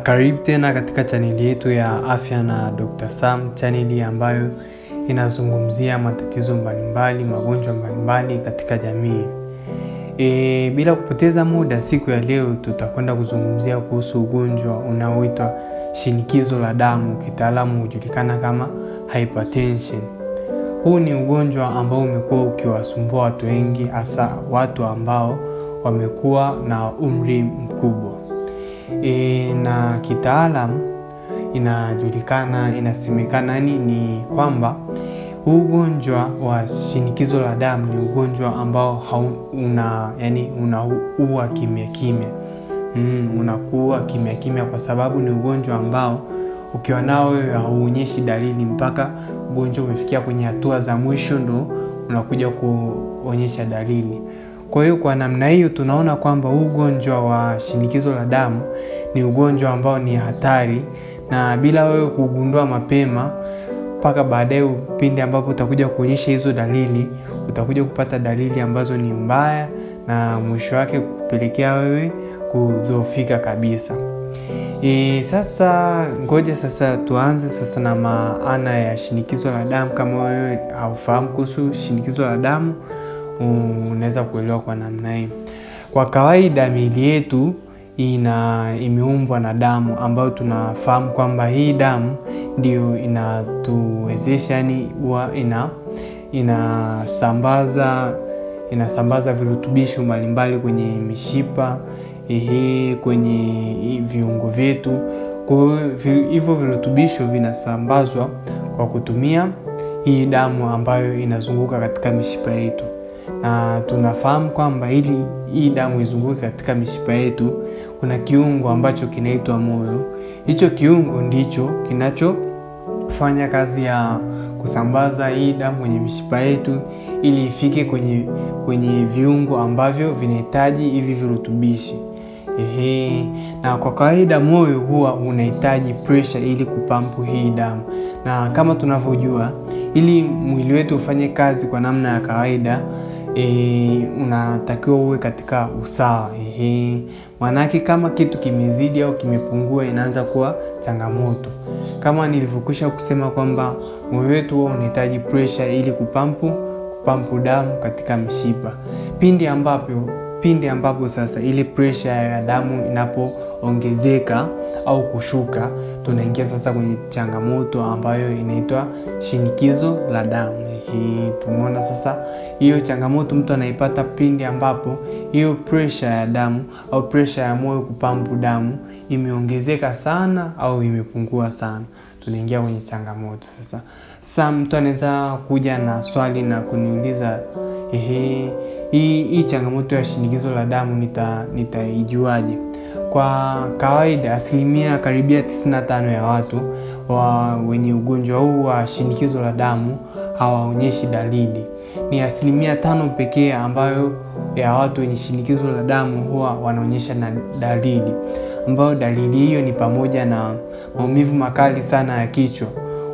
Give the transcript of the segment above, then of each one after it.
Karibu tena katika chaneli yetu ya Afya na Dr. Sam, chaneli ambayo inazungumzia matatizo mbalimbali, magonjwa mbalimbali katika jamii. Bila kupoteza muda, siku ya leo tutakwenda kuzungumzia kuhusu ugonjwa unaoitwa shinikizo la damu, kitaalamu hujulikana kama hypertension. Huu ni ugonjwa ambao umekuwa ukiwasumbua watu wengi, hasa watu ambao wamekuwa na umri mkubwa. Na kitaalamu inasemekana ni kwamba ugonjwa wa shinikizo la damu ni ugonjwa ambao unaua kimya kimya. Unakuwa kimya kimya kwa sababu ni ugonjwa ambao ukiwa nao hauonyeshi dalili mpaka ugonjwa umefikia kwenye hatua za mwisho ndo unakuja kuonyesha dalili. Kwa hiyo kwa namna hiyo tunaona kwamba ugonjwa wa shinikizo la damu ni ugonjwa ambao ni hatari, na bila wewe kugundua mapema mpaka baadaye pindi ambapo utakuja kuonyesha hizo dalili, utakuja kupata dalili ambazo ni mbaya na mwisho wake kupelekea wewe kudhoofika kabisa. Sasa ngoja tuanze na maana ya shinikizo la damu. Kama wewe haufahamu kuhusu shinikizo la damu, unaweza kuelewa kwa namna hii. Kwa kawaida miili yetu imeumbwa na damu ambayo tunafahamu kwamba hii damu ndio inatuwezesha, huwa inasambaza virutubisho mbalimbali kwenye mishipa, kwenye viungo vyetu. Kwa hivyo virutubisho vinasambazwa kwa kutumia hii damu ambayo inazunguka katika mishipa yetu. Na tunafahamu kwamba ili hii damu izunguke katika mishipa yetu kuna kiungo ambacho kinaitwa moyo. Hicho kiungo ndicho kinachofanya kazi ya kusambaza hii damu kwenye mishipa yetu ili ifike kwenye viungo ambavyo vinahitaji hivi virutubishi. Na kwa kawaida moyo huwa unahitaji pressure ili kupampu hii damu. Na kama tunavyojua, ili mwili wetu ufanye kazi kwa namna ya kawaida, unatakiwa uwe katika usawa. Manake kama kitu kimezidi au kimepungua inaanza kuwa changamoto. Kama nilivyokwisha kusema kwamba moyo wetu huwa unahitaji pressure ili kupampu damu katika mishipa. Pindi ambapo sasa ile pressure ya damu inapoongezeka au kushuka, tunaingia sasa kwenye changamoto ambayo inaitwa shinikizo la damu. Tumeona sasa hiyo changamoto mtu anaipata pindi ambapo hiyo pressure ya damu au pressure ya moyo kupampu damu imeongezeka sana au imepungua sana, tunaingia kwenye changamoto. Sasa mtu anaweza kuja na swali na kuniuliza, hii changamoto ya shinikizo la damu nitaijuaje? Kwa kawaida asilimia karibia 95 ya watu wenye ugonjwa huu wa shinikizo la damu hawaonyeshi dalili. Ni asilimia 5 pekee ambayo ya watu wenye shinikizo la damu huwa wanaonyesha dalili, ambayo dalili hiyo ni pamoja na maumivu makali sana ya kichwa.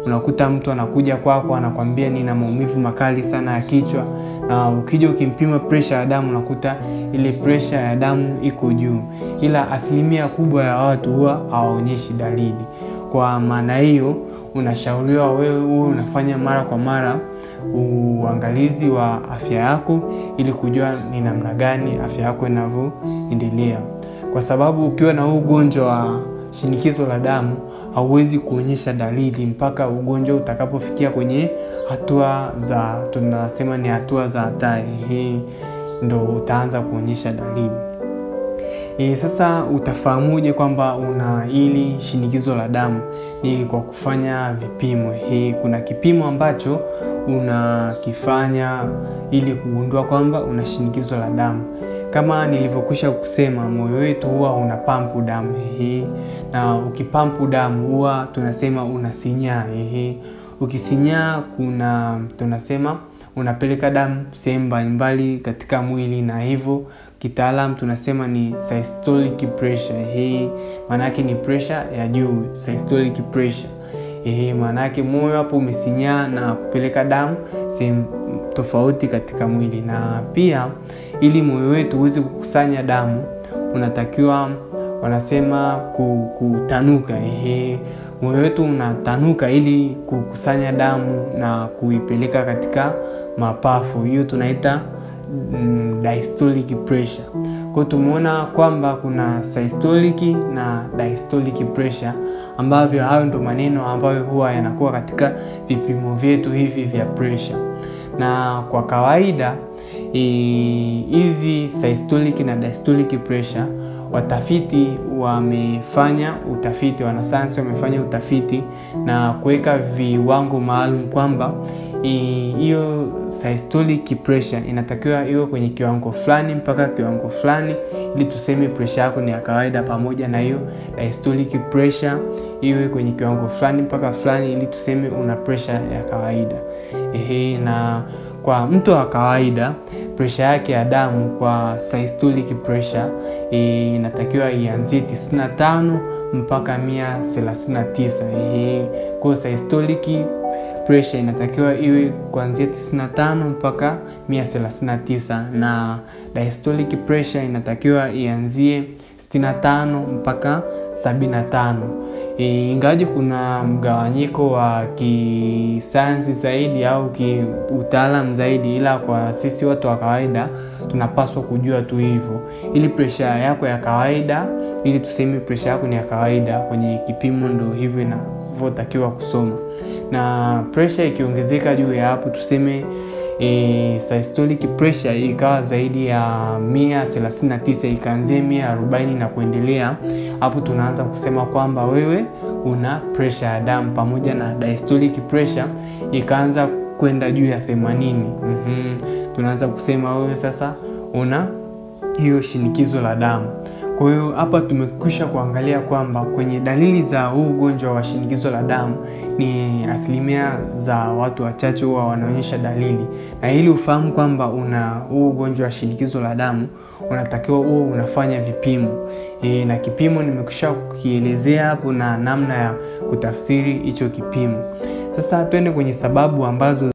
Unakuta mtu anakuja kwako anakuambia nina maumivu makali sana ya kichwa, na ukija ukimpima pressure ya damu unakuta ile pressure ya damu iko juu, ila asilimia kubwa ya watu huwa hawaonyeshi dalili. Kwa maana hiyo unashauriwa wewe unafanya mara kwa mara uangalizi wa afya yako ili kujua ni namna gani afya yako inavyoendelea. Kwa sababu ukiwa na ugonjwa wa shinikizo la damu hauwezi kuonyesha dalili mpaka ugonjwa utakapofikia kwenye hatua za hatari. Ndo utaanza kuonyesha dalili. Sasa utafahamuje kwamba una hili shinikizo la damu? Ni kwa kufanya vipimo. Kuna kipimo ambacho unakifanya ili kugundua kwamba una shinikizo la damu. Kama nilivyokwisha kusema, moyo wetu huwa unapampu damu. Na ukipampu damu huwa tunasema unasinyaa. Ukisinyaa tunasema unapeleka damu sehemu mbalimbali katika mwili, na hivyo kitaalamu tunasema ni systolic pressure. Maana yake ni pressure ya juu, systolic pressure. Maana yake moyo hapo umesinyaa na kupeleka damu sehemu tofauti katika mwili. Na pia ili moyo wetu uweze kukusanya damu unatakiwa wanasema kutanuka. Moyo wetu unatanuka ili kukusanya damu na kuipeleka katika mapafu. Hiyo tunaita diastolic pressure. Kwa tumeona kwamba kuna systolic na diastolic pressure, ambavyo hayo ndo maneno ambayo huwa yanakuwa katika vipimo vyetu hivi vya pressure. Na kwa kawaida hizi systolic na diastolic pressure, watafiti wamefanya utafiti, wanasayansi wamefanya utafiti na kuweka viwango maalum kwamba hiyo systolic pressure inatakiwa iwe kwenye kiwango fulani mpaka kiwango fulani ili tuseme pressure yako ni ya kawaida, pamoja na hiyo diastolic pressure iwe kwenye kiwango fulani mpaka fulani ili tuseme una pressure ya kawaida. Na kwa mtu wa kawaida pressure yake ya damu kwa systolic pressure inatakiwa ianzie 95 mpaka 139. Kwa systolic pressure inatakiwa iwe kuanzia 95 mpaka 139, na diastolic pressure inatakiwa ianzie 65 mpaka 75. Ingawaje kuna mgawanyiko wa kisayansi zaidi au kiutaalamu zaidi, ila kwa sisi watu wa kawaida tunapaswa kujua tu hivyo, ili pressure yako ya kawaida, ili tuseme pressure yako ni ya kawaida kwenye kipimo, ndo hivyo inavyotakiwa kusoma. Na pressure ikiongezeka juu ya hapo, tuseme systolic pressure ikawa zaidi ya 139, ikaanzia 140 na kuendelea, hapo tunaanza kusema kwamba wewe una pressure ya damu, pamoja na diastolic pressure ikaanza kwenda juu ya 80. Tunaanza kusema wewe sasa una hiyo shinikizo la damu. Kwa hiyo hapa tumekwisha kuangalia kwamba kwenye dalili za huu ugonjwa wa shinikizo la damu ni asilimia za watu wachache huwa wanaonyesha dalili. Na ili ufahamu kwamba una huu ugonjwa wa shinikizo la damu, unatakiwa uwe unafanya vipimo. Na kipimo nimekwisha kukielezea hapo na namna ya kutafsiri hicho kipimo. Sasa twende kwenye sababu ambazo